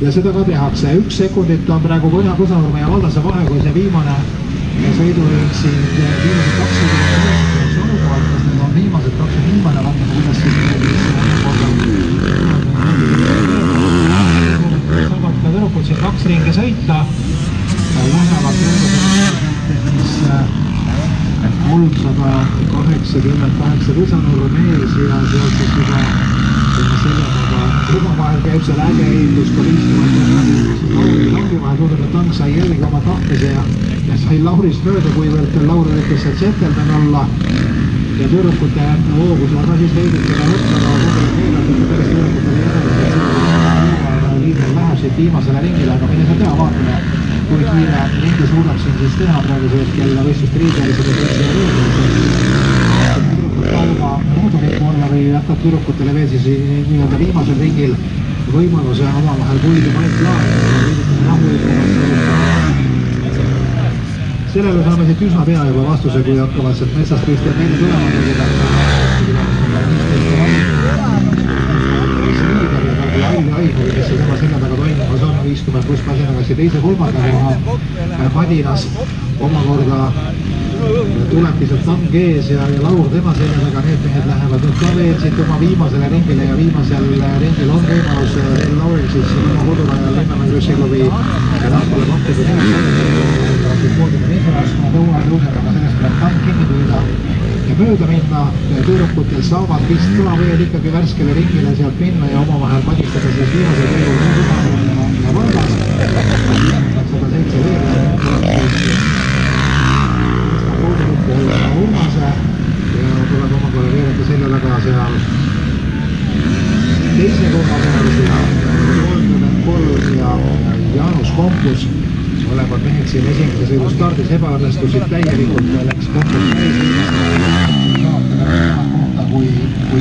ja seda ka tehakse. 1 sekundit on praegu Põsanurme ja Valdase vahel, kui see viimane sõiduring siin viimased 2 sekundit olukorrad, kas need on viimased 2 viimane või kuidas siis saavad ka tüdrukud siin 2 ringi sõita. Lähevad siis 388 Põsanurme ees ja sealt siis juba selle taga vahel käib seal äge ehitus ka Lauri vahel tundub, et Lang sai jällegi oma tahtmise ja sai Laurist mööda, kuivõrd Lauri üritas seal tšeteldan olla ja tüdrukute hoogus on ka siis veidikene võtta, aga tundub, et meeldab päris tüdrukutele järelikult liidel läheb siit viimasele ringile, aga mine sa tea, vaatame, kui kiire ringi suudab siin siis teha praegusel hetkel võistlust riidelisega Talva mooduliku olla või jätab tüdrukutele veel siis nii-öelda viimasel ringil võimaluse omavahel puidu Mait Laar sellele saame siit üsna pea juba vastuse, kui hakkavad sealt metsast püsti meile tulema Aigur, kes sama selja taga toimumas on 50 pluss masinaga teise kolmanda koha Madinas omakorda tulebki sealt Tang ees ja Laur tema selja taga, need mehed lähevad nüüd ka veel siit oma viimasele ringile ja viimasel ringil on võimalus Rein Lauril siis oma kodurajal Linnamäe Krusselovi ja Nahkule pakkuda tõusevad, aga sellest tuleb Tang kinni püüda ja mööda minna. Tüdrukutel saavad vist ka veel ikkagi värskele ringile sealt minna ja omavahel padistada siis viimasel ringil ja Valgas 107 veel Urmase ja tuleb omakorda veereta selja taga seal teise koha peal ja 33 ja Jaanus Kompus. Mõlemad mehed siin esimese sõidu stardis ebaõnnestusid täielikult, läks Kompus päris kohta kui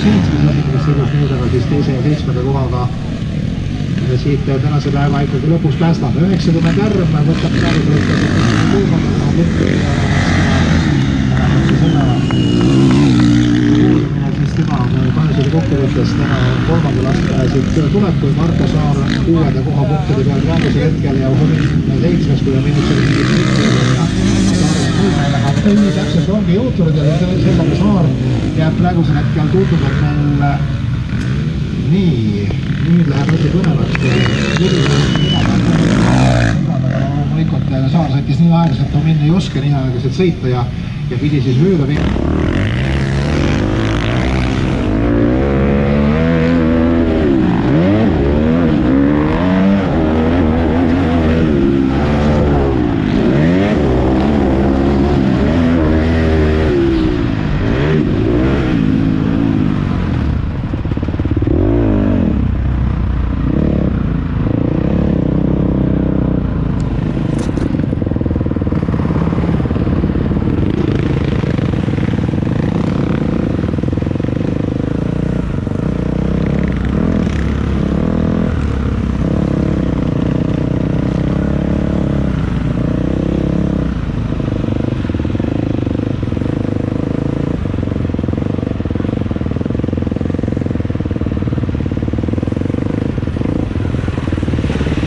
7. esimeses sõidus, nüüd aga siis teise ja 7. kohaga ja siit tänase päeva ikkagi lõpus päästab 90 ärm, võtab praegusel siis tema kahesõidu kokkuvõttes täna kolmandal astmele siit tuleb, kui Marko Saar 6. koha punktide peal praegusel hetkel ja Homin 7. kui on minnud selle täpselt ongi jõutunud ja sellega Saar jääb praegusel hetkel tundub, et meil nii, nüüd läheb hästi põnevalt loomulikult Saar sõitis nii aeglaselt, minna ei oska nii aeglaselt sõita ja pidi siis mööda